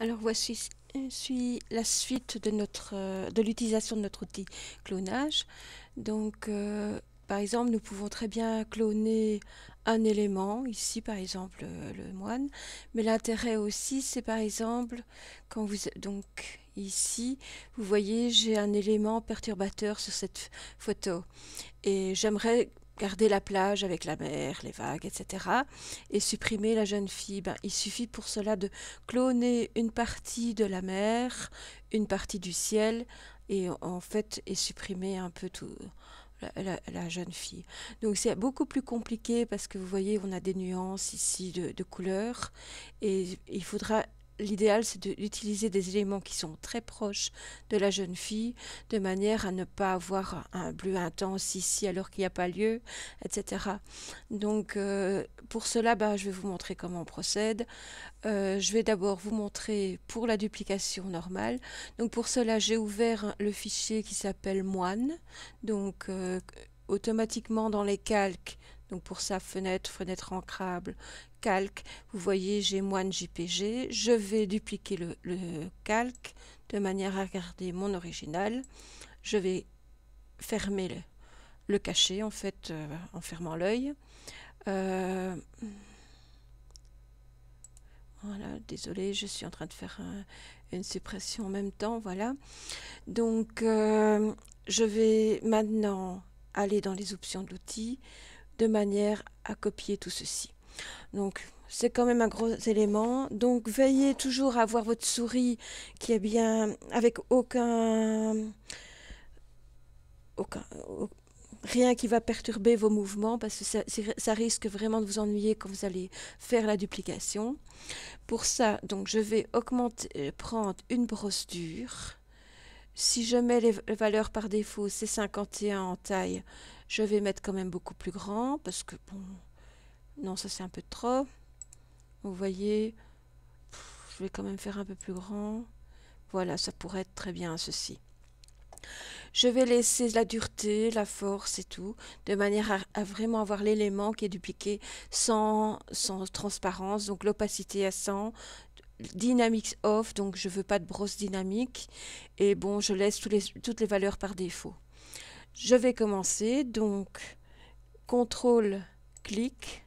Alors voici la suite de l'utilisation de notre outil clonage. Donc par exemple, nous pouvons très bien cloner un élément, ici par exemple le moine, mais l'intérêt aussi c'est par exemple quand donc ici vous voyez j'ai un élément perturbateur sur cette photo et j'aimerais garder la plage avec la mer, les vagues, etc. et supprimer la jeune fille. Ben, il suffit pour cela de cloner une partie de la mer, une partie du ciel et en fait et supprimer un peu tout la jeune fille. Donc c'est beaucoup plus compliqué parce que vous voyez on a des nuances ici de couleurs et il faudra l'idéal c'est d'utiliser des éléments qui sont très proches de la jeune fille de manière à ne pas avoir un bleu intense ici alors qu'il n'y a pas lieu, etc. Donc pour cela, ben, je vais vous montrer comment on procède. Je vais d'abord vous montrer pour la duplication normale. Donc pour cela, j'ai ouvert le fichier qui s'appelle moine. Donc automatiquement dans les calques, donc pour ça, fenêtre ancrable, calque, vous voyez, j'ai moine JPG. Je vais dupliquer le calque de manière à garder mon original. Je vais fermer le cachet en fait en fermant l'œil. Voilà, désolé, je suis en train de faire une suppression en même temps, voilà. Donc, je vais maintenant aller dans les options de l'outil de manière à copier tout ceci. Donc, c'est quand même un gros élément. Donc, veillez toujours à avoir votre souris qui est bien avec aucun, rien qui va perturber vos mouvements parce que ça risque vraiment de vous ennuyer quand vous allez faire la duplication. Pour ça, donc je vais prendre une brosse dure. Si je mets les valeurs par défaut, c'est 51 en taille. Je vais mettre quand même beaucoup plus grand parce que bon, non, ça c'est un peu trop. Vous voyez, je vais quand même faire un peu plus grand. Voilà, ça pourrait être très bien ceci. Je vais laisser la dureté, la force et tout, de manière à vraiment avoir l'élément qui est dupliqué sans transparence, donc l'opacité à 100, dynamics off, donc je veux pas de brosse dynamique, et bon, je laisse toutes les valeurs par défaut. Je vais commencer, donc contrôle, clic,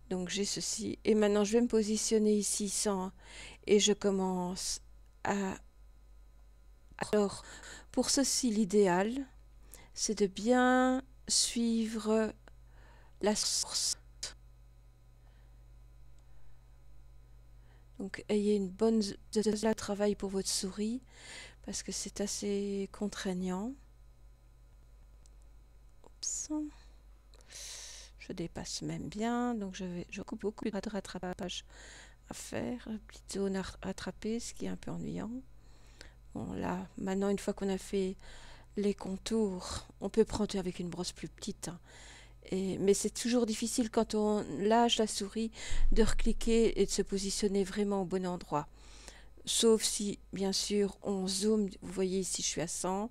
donc j'ai ceci, et maintenant je vais me positionner ici sans, et je commence à... Alors, pour ceci, l'idéal, c'est de bien suivre la source. Donc, ayez une bonne de travail pour votre souris, parce que c'est assez contraignant. Oups. Je dépasse même bien, donc je coupe beaucoup de rattrapage à faire, une petite zone à rattraper, ce qui est un peu ennuyant. Bon là, maintenant une fois qu'on a fait les contours, on peut prendre avec une brosse plus petite. Hein. Mais c'est toujours difficile quand on lâche la souris de recliquer et de se positionner vraiment au bon endroit. Sauf si, bien sûr, on zoome, vous voyez ici je suis à 100.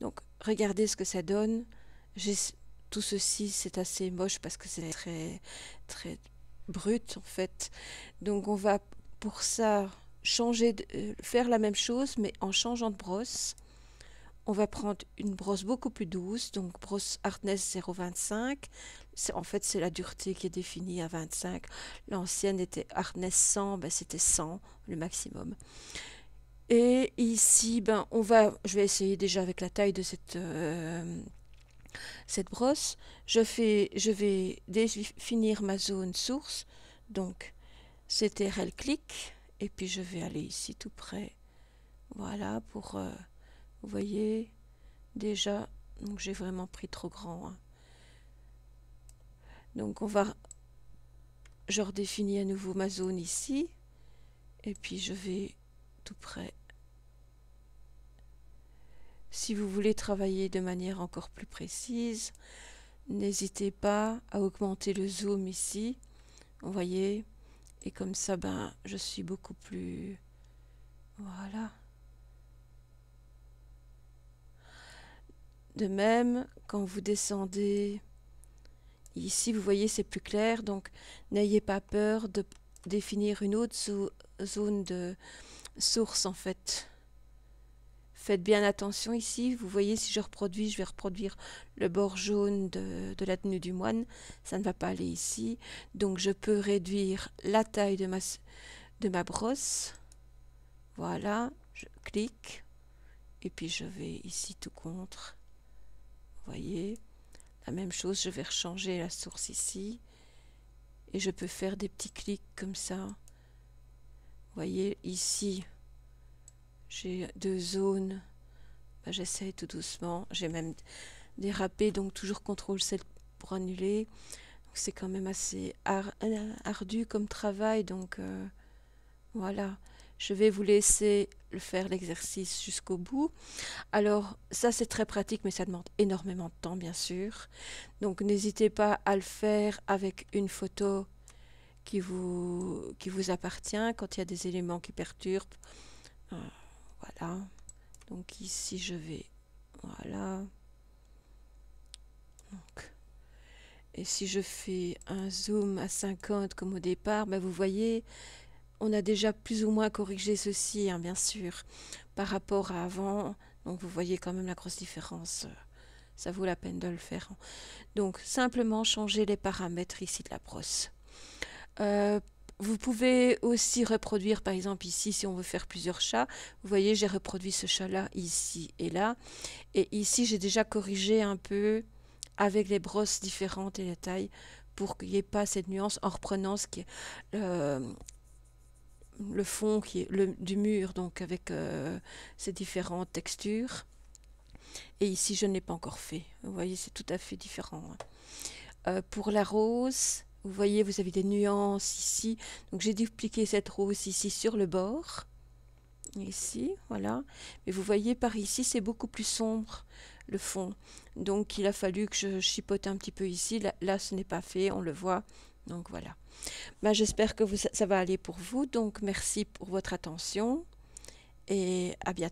Donc regardez ce que ça donne. Tout ceci c'est assez moche parce que c'est très très brut en fait. Donc on va pour ça faire la même chose mais en changeant de brosse. On va prendre une brosse beaucoup plus douce, donc brosse Hardness 0,25. En fait, c'est la dureté qui est définie à 25. L'ancienne était Hardness 100, ben c'était 100 le maximum. Et ici, ben, je vais essayer déjà avec la taille de cette brosse. Je vais définir ma zone source. Donc, c'est RL clic. Et puis, je vais aller ici tout près. Voilà, vous voyez, déjà, donc j'ai vraiment pris trop grand. Hein. Donc, je redéfinis à nouveau ma zone ici. Et puis, je vais tout près. Si vous voulez travailler de manière encore plus précise, n'hésitez pas à augmenter le zoom ici, vous voyez, et comme ça, ben, je suis beaucoup plus... Voilà. De même, quand vous descendez ici, vous voyez, c'est plus clair, donc n'ayez pas peur de définir une autre zone de source en fait. Faites bien attention ici, vous voyez si je reproduis, je vais reproduire le bord jaune de la tenue du moine, ça ne va pas aller ici. Donc je peux réduire la taille de ma brosse, voilà, je clique, et puis je vais ici tout contre, vous voyez, la même chose, je vais rechanger la source ici, et je peux faire des petits clics comme ça, vous voyez ici, j'ai deux zones. J'essaye tout doucement, j'ai même dérapé, donc toujours CTRL-C pour annuler. C'est quand même assez ardu comme travail, donc voilà. Je vais vous laisser faire l'exercice jusqu'au bout. Alors ça c'est très pratique, mais ça demande énormément de temps bien sûr. Donc n'hésitez pas à le faire avec une photo qui vous appartient quand il y a des éléments qui perturbent. Voilà. Donc ici je vais, voilà. Donc, et si je fais un zoom à 50 comme au départ, ben vous voyez, on a déjà plus ou moins corrigé ceci, hein, bien sûr, par rapport à avant. Donc vous voyez quand même la grosse différence. Ça vaut la peine de le faire. Donc simplement changer les paramètres ici de la brosse. Vous pouvez aussi reproduire, par exemple ici, si on veut faire plusieurs chats, vous voyez, j'ai reproduit ce chat-là ici et là. Et ici, j'ai déjà corrigé un peu avec les brosses différentes et les tailles pour qu'il n'y ait pas cette nuance en reprenant ce qui est le fond qui est du mur, donc avec ces différentes textures. Et ici, je ne l'ai pas encore fait. Vous voyez, c'est tout à fait différent. Pour la rose... Vous voyez, vous avez des nuances ici. Donc j'ai dupliqué cette rose ici sur le bord. Ici, voilà. Mais vous voyez, par ici, c'est beaucoup plus sombre, le fond. Donc il a fallu que je chipote un petit peu ici. Là ce n'est pas fait, on le voit. Donc voilà. Ben, j'espère que ça va aller pour vous. Donc merci pour votre attention. Et à bientôt.